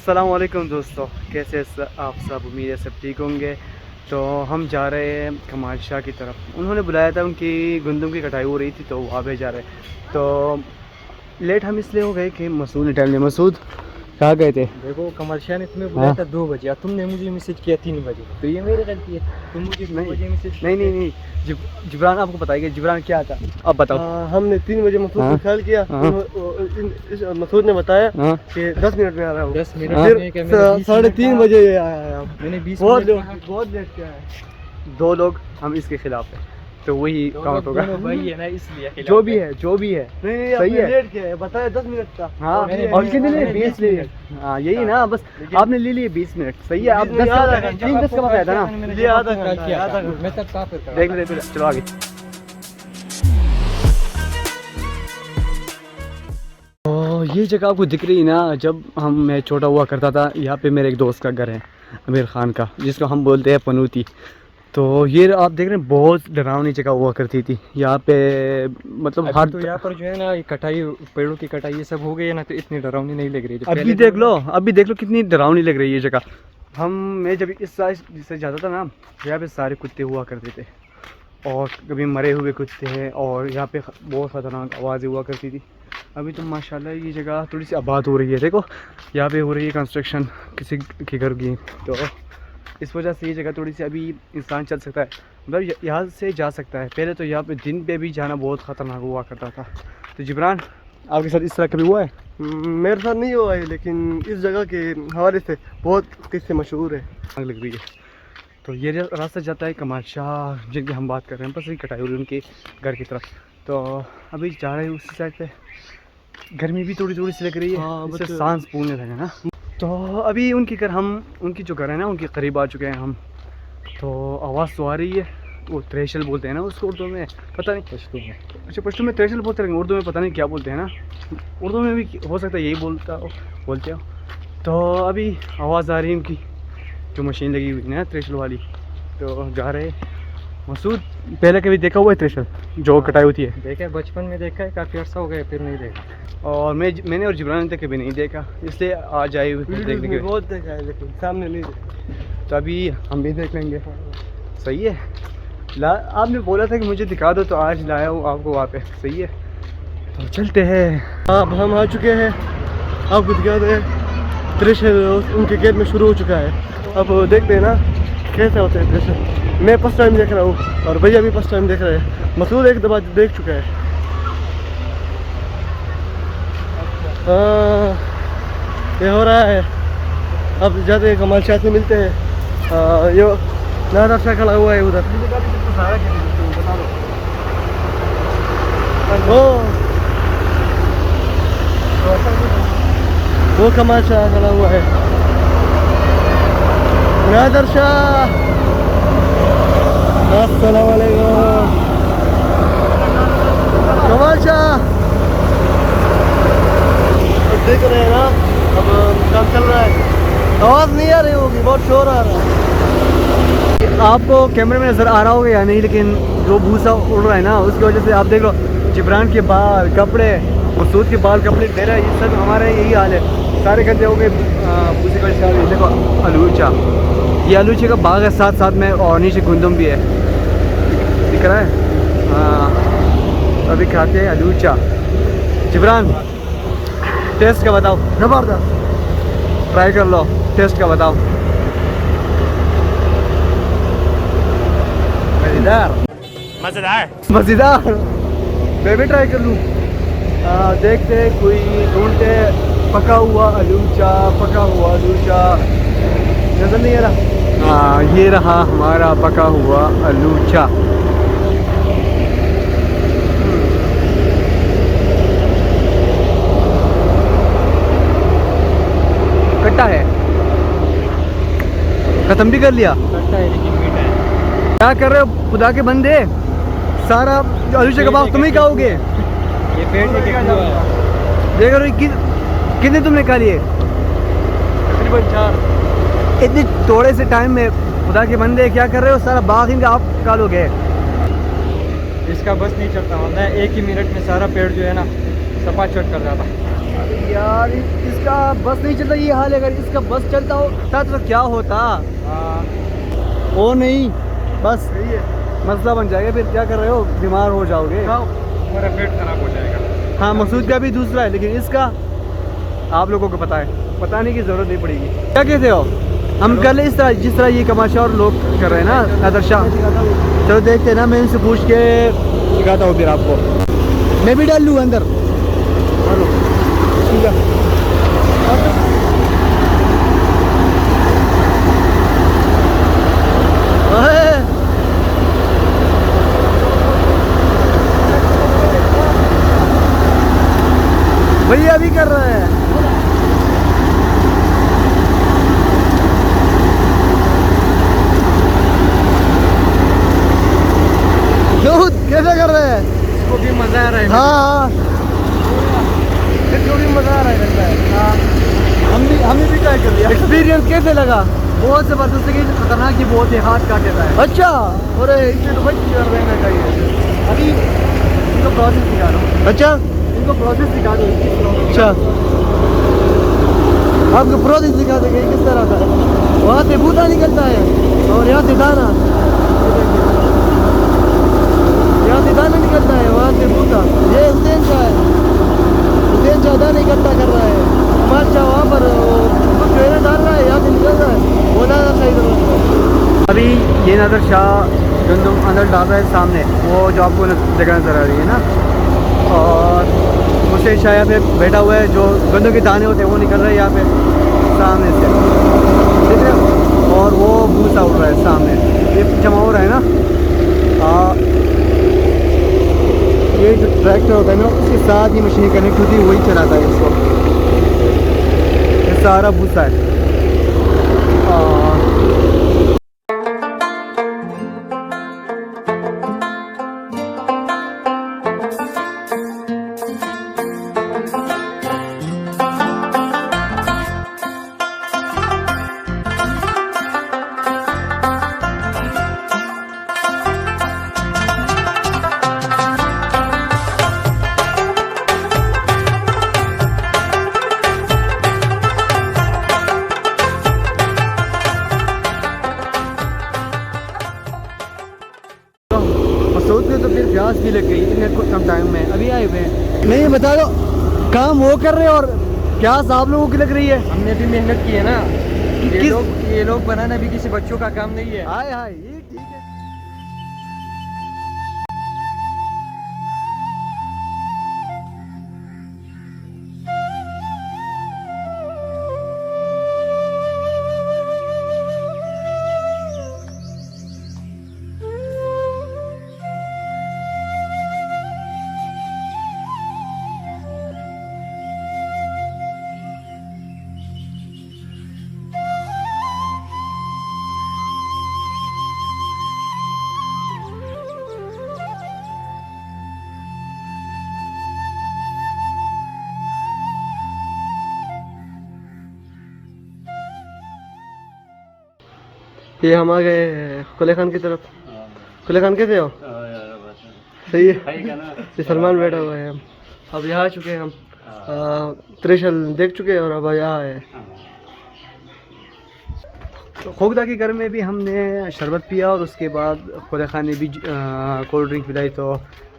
अस्सलामुअलैकुम दोस्तों, कैसे आप सब? उम्मीद है सब ठीक होंगे। तो हम जा रहे हैं कमाल शाह की तरफ। उन्होंने बुलाया था, उनकी गंदम की कटाई हो रही थी तो वहाँ पे जा रहे हैं। तो लेट हम इसलिए हो गए कि मसूद ने टाइम लिया। मसूद कहाँ गए थे? देखो, कमल शाह ने तुम्हें बुलाया था 2 बजे और तुमने मुझे मैसेज किया 3 बजे, तो ये मेरी गलती है। तुम मुझे 2 बजे मैसेज नहीं। जिब्रान आपको बताइए जिब्रान क्या था, अब बताओ। हमने 3 बजे मसूद को ख्याल किया। मसूद ने बताया कि 10 मिनट में आ रहा हूँ। 10 मिनट में क्या, मैंने 3:30 बजे आया। मैंने 20 बहुत मिनट बहुत लेट किया है। 2 लोग हम इसके खिलाफ हैं, तो वही काउंट होगा। भाई है ना, इसलिए जो भी है नहीं, सही है। लेट किया है, बताया 10 मिनट का। हाँ, और कितने लिए? 20 लिए। हाँ यही ना, बस आपने ले लिए 20 मिनट। सही है। आप 10 का बताया था ना, ये आधा घंटा मैं तब काफिर कर देख ले। चलो आगे। तो ये जगह आपको दिख रही है ना, जब मैं छोटा हुआ करता था, यहाँ पे मेरे एक दोस्त का घर है, आमिर खान का, जिसको हम बोलते हैं पनूती। तो ये आप देख रहे हैं, बहुत डरावनी जगह हुआ करती थी यहाँ पे। मतलब हर तो यहाँ पर जो है ना, ये कटाई, पेड़ों की कटाई ये सब हो गई है ना, तो इतनी डरावनी नहीं लग रही है। अभी देख लो कितनी डरावनी लग रही है ये जगह। मैं जब इस साइड से जाता था ना, यहाँ पे सारे कुत्ते हुआ करते थे, और कभी मरे हुए कुत्ते हैं, और यहाँ पे बहुत ख़तरनाक आवाज़ें हुआ करती थी। अभी तो माशाल्लाह ये जगह थोड़ी सी आबाद हो रही है। देखो यहाँ पे हो रही है कंस्ट्रक्शन किसी के घर की, तो इस वजह से ये जगह थोड़ी सी अभी इंसान चल सकता है, मतलब यहाँ से जा सकता है। पहले तो यहाँ पे दिन पे भी जाना बहुत ख़तरनाक हुआ करता था। तो जिब्रान, आपके साथ इस तरह कभी हुआ है? मेरे साथ नहीं हुआ है, लेकिन इस जगह के हवाले से बहुत किस्से मशहूर है। आग लग रही है। तो ये रास्ता जाता है कमाल शाह, जिनकी हम बात कर रहे हैं, बस ये कटाई हो रही है उनके घर की तरफ। तो अभी जा रहे हैं उसी साइड पे। गर्मी भी थोड़ी थोड़ी सी लग रही है, इससे सांस फूलने लगे ना। तो अभी उनकी जो घर है ना, उनके करीब आ चुके हैं हम। तो आवाज़ तो आ रही है, वो थ्रेशल बोलते हैं ना उसको उर्दू में, पता नहीं पश्तो में। अच्छा, पश्तो में थ्रेशल बोलते हैं, उर्दू में पता नहीं क्या बोलते हैं ना। उर्दू में भी हो सकता है यही बोलते हो। तो अभी आवाज़ आ रही है उनकी, जो मशीन लगी हुई है ना थ्रेशल वाली। तो जा रहे मसूद, पहले कभी देखा हुआ है थ्रेशर जो कटाई होती है? देखा है, बचपन में देखा है, काफ़ी अर्सा हो गया फिर नहीं देखा। और मैंने और जिब्रान ने कभी नहीं देखा, इसलिए आज आए हुए देखने के। बहुत देखा है लेकिन सामने नहीं देखा। तो अभी हम भी देख लेंगे। सही है। आपने बोला था कि मुझे दिखा दो, तो आज लाया हूँ आपको वहाँ पे। सही है, तो चलते हैं। अब हम आ चुके हैं, आपको दिखा दें, दृश्य उनके गेट में शुरू हो चुका है। अब देखते हैं ना कैसे होते हैं दृश्य। मैं फर्स्ट टाइम देख रहा हूँ और भैया भी फर्स्ट टाइम देख रहे हैं। मसूद एक दफ़ा देख चुका है। ये हो रहा है। अब जाते हैं कमाल शाह से मिलते हैं। ये नादर शाह खड़ा हुआ है उधर। वो कमाल शाह खड़ा हुआ है, नादर शाह। अस्सलाम वालेकुम। कमाल शाह देख रहे हैं ना, अब काम चल रहा है। आवाज़ नहीं आ रही होगी, बहुत शोर आ रहा है। आपको कैमरे में नज़र आ रहा होगा या नहीं, लेकिन जो भूसा उड़ रहा है ना, उसकी वजह से आप देख लो, जिब्रान के बाल, कपड़े, मसूद के बाल, कपड़े, मेरा ये सब हमारा यही हाल है। सारे गंदे हो गए भूसे की वजह से। देखो आलूचा, ये आलूचे का बाग है साथ साथ में, और नीचे गुंदम भी है, दिख रहा है। हाँ, अभी खाते हैं आलूचा। जिब्रान, टेस्ट का बताओ। ज़बरदस्त, ट्राई कर लो, टेस्ट का बताओ। मज़ेदार। मैं भी ट्राई कर लूँ। देखते कोई ढूंढते पका हुआ आलूचा नज़र नहीं आ रहा। हाँ, ये रहा हमारा पका हुआ आलूचा। कट्टा है, ख़त्म भी कर लिया। लगता है लेकिन मीठा है। क्या कर रहे हो खुदा के बंदे? सारा आलूचे कबाब तुम ही खाओगे? ये पेट में क्या हुआ है? देख रहे हो कितने तुमने खा लिए? तकरीबन 4। इतने थोड़े से टाइम में खुदा के बंदे क्या कर रहे हो? सारा बाग इनका आप खा लोगे। इसका बस नहीं चलता, वरना 1 ही मिनट में सारा पेड़ जो है ना सपा चट कर जाता। यार इसका बस नहीं चलता, ये हाल है। अगर इसका बस चलता होता तो क्या होता। ओ नहीं, बस सही है। मसला बन जाएगा। फिर क्या कर रहे हो, बीमार हो जाओगे। हमारा पेट खराब हो जाएगा। हाँ, मसूद का भी दूसरा है, लेकिन इसका आप लोगों को पता है, बताने की ज़रूरत नहीं पड़ेगी। क्या कहते हो, हम कर ले इस तरह जिस तरह ये कमाशा और लोग कर रहे हैं ना, नादर शाह। चलो देखते हैं ना, मैं इनसे पूछ के दिखाता हूँ फिर आपको। मैं भी डाल लूँ अंदर। हेलो, ठीक है। भैया भी कर रहे हैं। दूध कैसे कर रहे हैं? इसको भी मजा आ रहा है। हाँ, इसको भी मजा आ रहा है लगता है। हाँ, हमने भी ट्राई कर लिया। एक्सपीरियंस कैसे लगा? बहुत ज़बरदस्त है, खतरनाक, ये बहुत ही हाथ काट देता है। अच्छा, अरे इससे तो बच कर रहना चाहिए। अभी इनको प्रोसेस सिखा रहा हूँ। अच्छा, इनको प्रोसेस सिखा दो। अच्छा, आपको प्रोसेस दिखा देंगे किस तरह का है। वहाँ से बूटा निकलता है और यहाँ से दाना, यहाँ से दाना निकलता है, वहाँ से बूटा। ये हुसैन शाह है, हुसैन शाह दाना इकट्ठा कर रहा है। कुमार शाह वहाँ पर कुछ मेहनत डाल रहा है, यहाँ से निकल रहा है, वो दाना सही तरह। अभी ये नादर शाह गंदम अंदर डाल रहा है सामने, वो जो आपको जगह नजर आ रही है ना, और हुसैन शाह यहाँ पे बैठा हुआ है। जो गंदों के दाने होते हैं वो निकल रहे हैं यहाँ पे सामने से, ठीक है। और वो भूसा उड़ रहा है सामने, ये जमा हो रहा है ना। ये जो ट्रैक्टर होता है ना, उसके साथ ही मशीन कनेक्ट होती है, वही चलाता है इसको। ये सारा भूसा है। मसूद ने तो फिर प्यास भी लग गई इतने कुछ कम टाइम में, अभी आए हुए हैं। नहीं बता दो, काम वो कर रहे हैं और प्यास आप लोगों की लग रही है। हमने भी मेहनत की है ना। किस- ये लोग बनाना भी किसी बच्चों का काम नहीं है। हाय हाय, ये ठीक है। ये हम आ गए कुले खान की तरफ। कुले खान कैसे हो? सही है। ये सलमान बैठा हुआ है। हम अब यहाँ आ चुके हैं। हम त्रिशल देख चुके हैं और अब यहाँ आए। तो खोखदा के घर में भी हमने शरबत पिया और उसके बाद खुदा खान ने भी कोल्ड ड्रिंक पिलाई। तो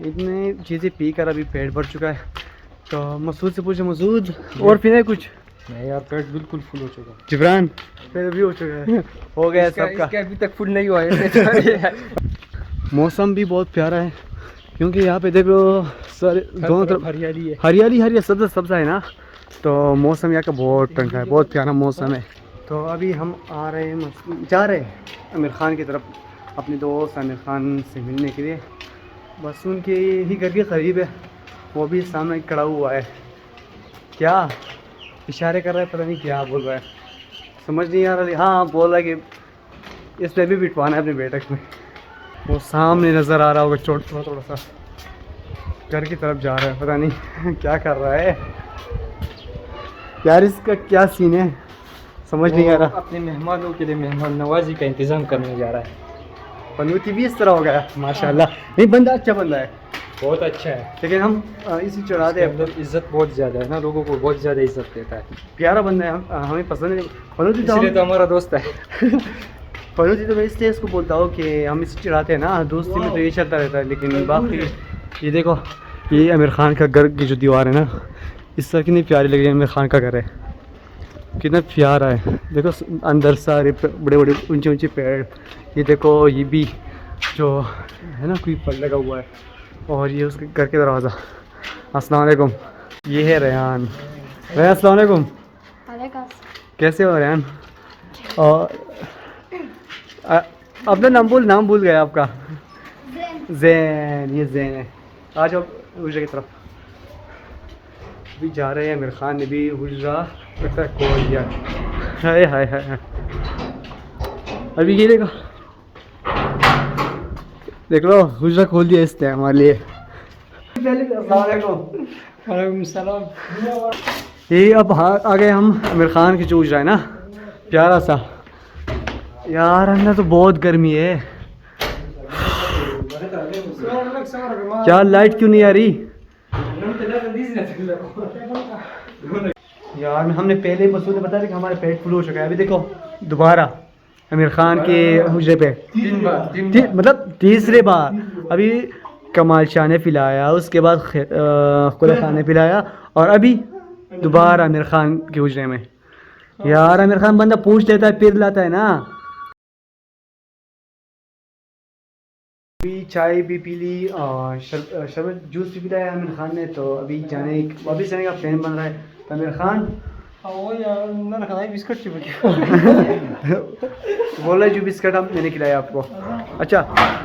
इतने चीज़ें पी कर अभी पेट भर चुका है। तो मसूद से पूछे, मसूद और पीना है कुछ? नहीं यार, पेट बिल्कुल फुल हो चुका है। जिब्रान फिर भी हो चुका है। हो गया इसका सबका। अभी तक फुल नहीं हुआ है। मौसम भी बहुत प्यारा है, क्योंकि यहाँ पे देख लो सारे दोनों तरफ हरियाली है। हरियाली हरियाली सब्ज़ा सब्ज़ा है ना। तो मौसम यहाँ का बहुत ठंडा है, बहुत प्यारा मौसम है। तो अभी हम आ रहे हैं, जा रहे हैं आमिर खान की तरफ, अपने दोस्त आमिर खान से मिलने के लिए। बस उनके ही घर के करीब है, वो भी सामने खड़ा हुआ है। क्या इशारे कर रहा है, पता नहीं क्या बोल रहा है, समझ नहीं आ रहा। हाँ, बोल रहा है कि इसने भी बिठवाना है अपने बैठक में। वो सामने नज़र आ रहा होगा, थोड़ा सा घर की तरफ जा रहा है, पता नहीं क्या कर रहा है यार। इसका क्या सीन है समझ नहीं आ रहा। अपने मेहमानों के लिए मेहमान नवाजी का इंतजाम करने जा रहा है। पनूती भी इस तरह हो गया माशाल्लाह। नहीं, बंदा अच्छा बंदा है, बहुत अच्छा है। लेकिन हम इसी चढ़ाते हैं। अंदर इज्जत बहुत ज़्यादा है ना, लोगों को बहुत ज़्यादा इज्जत देता है, प्यारा बंदा है, हमें पसंद है। फनूजी इसलिए तो हमारा दोस्त है। फनूजी तो मैं इसलिए इसको बोलता हूँ कि हम इसे चढ़ाते हैं ना, दोस्ती में तो ये चलता रहता है। लेकिन बाकी ये देखो, ये आमिर खान का घर की जो दीवार है ना, इस तरह कितनी प्यारी लग रही है। आमिर खान का घर है, कितना प्यारा है। देखो अंदर सारे बड़े बड़े ऊंचे ऊंचे पेड़। ये देखो ये भी जो है ना, कोई फल लगा हुआ है। और ये उसके घर के दरवाज़ा। अस्सलाम वालेकुम, ये है रेहान। रेहान अस्सलाम वालेकुम, कैसे हो रेहान? और अपना नाम भूल गया आपका। जैन, ये जैन है। आ जाओ हुजरा की तरफ। अभी जा रहे हैं, आमिर खान ने भी हुजरा लगता है खोल दिया। हाय हाय हाय, अभी ये देखो, देख लो हुजरा खोल दिया इसने हमारे लिए। वालेकुम सलाम। ये अब आ गए हम आमिर खान की जो हुजरा है ना, प्यारा सा। यार अंदर तो बहुत गर्मी है यार, लाइट क्यों नहीं आ रही यार? हमने पहले ही बसूल बताया कि हमारे पेट फुल हो चुका है। अभी देखो दोबारा आमिर खान के हुजरे पे मतलब तीसरे बार। अभी कमाल शाह ने पिलाया, उसके बाद खुला खान ने पिलाया, और अभी दोबारा आमिर खान के हुजरे में। यार आमिर खान बंदा पूछ लेता है फिर लाता है ना। अभी चाय भी पी ली और शरबत जूस भी पिलाया आमिर खान ने। तो अभी जाने का प्लान बन रहा है। तो आमिर खान बिस्कुट बोल रहा है जो बिस्किट हम मैंने खिलाया आपको। अच्छा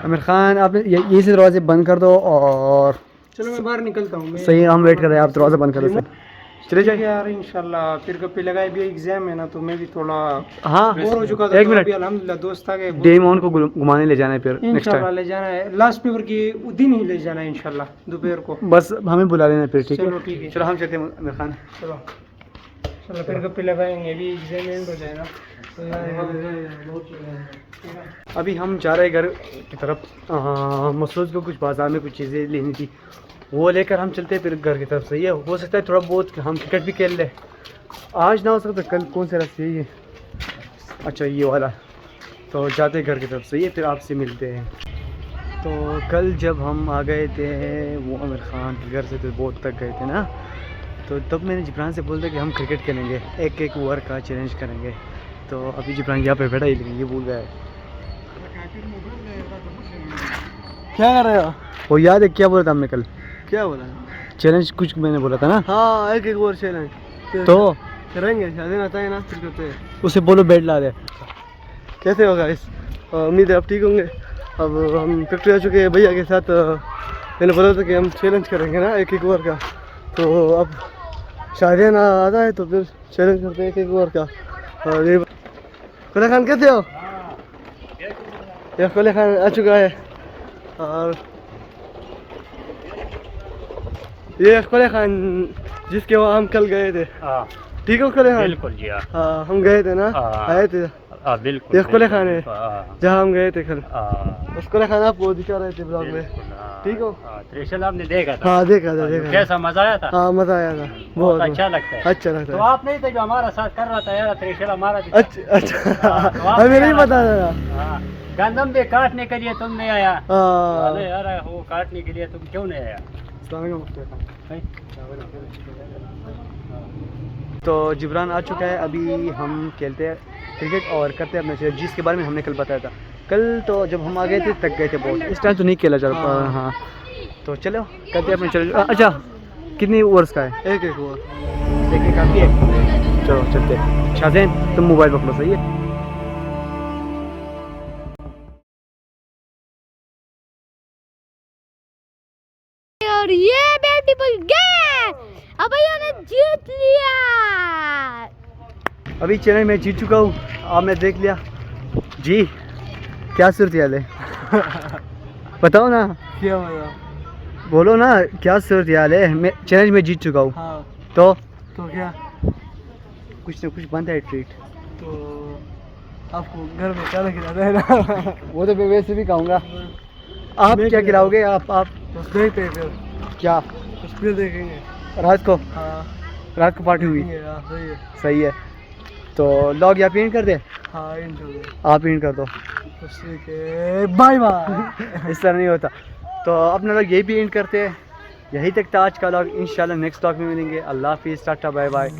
आमिर खान, आपने ये से दरवाजे बंद कर दो। और चलो मैं बाहर निकलता हूँ। सही, हम वेट कर रहे हैं, आप दरवाज़ा बंद कर दो। चले जाइए यार इंशाल्लाह। फिर गप्पे लगाए भी, एग्जाम है ना, तो मैं भी थोड़ा हाँ बोर हो चुका था। एक मिनट, अल्हम्दुलिल्लाह दोस्त आ गए। डेमोन को घुमाने ले जाना है फिर नेक्स्ट इंशाल्लाह टाइम। ले जाना है, लास्ट पेपर की दिन ही ले जाना है इंशाल्लाह, दोपहर को। बस हमें बुला लेना फिर, ठीक चलो है? ठीक है। चलो हम चलते हैं आमिर खान। चलो चलो फिर गप्पे लगाएंगे, अभी एग्जाम एंड हो जाएगा। अभी हम जा रहे हैं घर की तरफ। मसरूद को कुछ बाज़ार में कुछ चीज़ें लेनी थी, वो लेकर हम चलते हैं फिर घर की तरफ। सही है, हो सकता है थोड़ा बहुत हम क्रिकेट भी खेल लें। आज ना हो सकता, कल कौन सा रास्ते है ये? अच्छा ये वाला। तो जाते हैं घर की तरफ। सही है, फिर आपसे मिलते हैं। तो कल जब हम आ गए थे वो आमिर खान के घर से, तो बहुत थक गए थे ना। तो तब मैंने जिब्रान से बोला कि हम क्रिकेट खेलेंगे, एक ओवर का चैलेंज करेंगे। तो अभी जिब्रान यहाँ पे बैठा ही, लेकिन ये भूल गया है। क्या कर रहे हो? वो याद है क्या बोला था हमने कल? क्या बोला? चैलेंज कुछ मैंने बोला था ना। हाँ, एक और चैलेंज तो करेंगे, शादी आता है ना, फिर करते हैं। उसे बोलो बेड ला दे। कैसे होगा इस? उम्मीद है आप ठीक होंगे। अब हम फैक्ट्री आ चुके हैं भैया के साथ। मैंने बोला था कि हम चैलेंज करेंगे ना एक ओवर का। तो अब शादी ना आता है तो फिर चैलेंज करते हैं एक ओवर का। और ये खुला खान कैसे हो? ये खुला खान आ चुका है। और ये खुला खान जिसके वहाँ हम कल गए थे। ठीक हो खुला खान? बिल्कुल जी। हाँ हम गए थे ना, आए थे। बिल्कुल ये खुला खान है जहाँ हम गए थे कल। उस खुला खान आपको दिखा रहे थे ब्लॉग में। ठीक हो? त्रिशूल आपने देखा था? हाँ देखा था, देखा। कैसा मजा आया था? हाँ मजा आया था, बहुत अच्छा लगता है। अच्छा लगता तो है। आप नहीं थे जो हमारा साथ कर रहा था यार? त्रिशूल हमारा भी था। अच्छा अच्छा, हमें नहीं पता था। हाँ, गंदम भी काटने के लिए तुम नहीं आया। हाँ अरे यार वो काटने के लिए तुम क्यों नहीं आया? तो जिब्रान आ चुका है। अभी हम खेलते हैं क्रिकेट और करते हैं अपने चैलेंज, जिसके बारे में हमने कल बताया था। कल तो जब हम आ गए थे थक गए थे बहुत, इस टाइम तो नहीं खेला जा रहा। हाँ तो चलो करते हैं अपने चैलेंज। अच्छा कितने ओवर्स का है? एक ओवर। एक काफ़ी है। चलो चलते हैं। शाहजैन तुम मोबाइल पकड़ो। सही है। और ये ब्यूटीफुल गेम अब भैया ने जीत लिया। अभी चैलेंज मैं जीत चुका हूँ, आप मैं देख लिया जी। क्या सूरत हाल है? बताओ ना, क्या मजा? बोलो ना क्या सूरत हाल है? मैं चैलेंज में जीत चुका हूँ। हाँ तो क्या? कुछ ना कुछ बनता है ट्रीट। तो आपको घर में खाना खिलाना है ना? वो तो मैं वैसे भी खाऊंगा। आप क्या खिलाओगे? आप बस देखते हैं फिर क्या बस फिर देखेंगे। रात को हाँ रात को पार्टी हुई? हाँ सही है। सही है। तो लॉग या पेंट कर दे? हाँ इंटरव्यू आप पेंट कर दो। बस ठीक है बाय बाय। इस तरह नहीं होता। तो अपना लोग यही पेंट करते हैं। यही तक था आज का लॉग। इंशाल्लाह नेक्स्ट लॉग में मिलेंगे। अल्लाह हाफिज़, टाटा बाय बाय।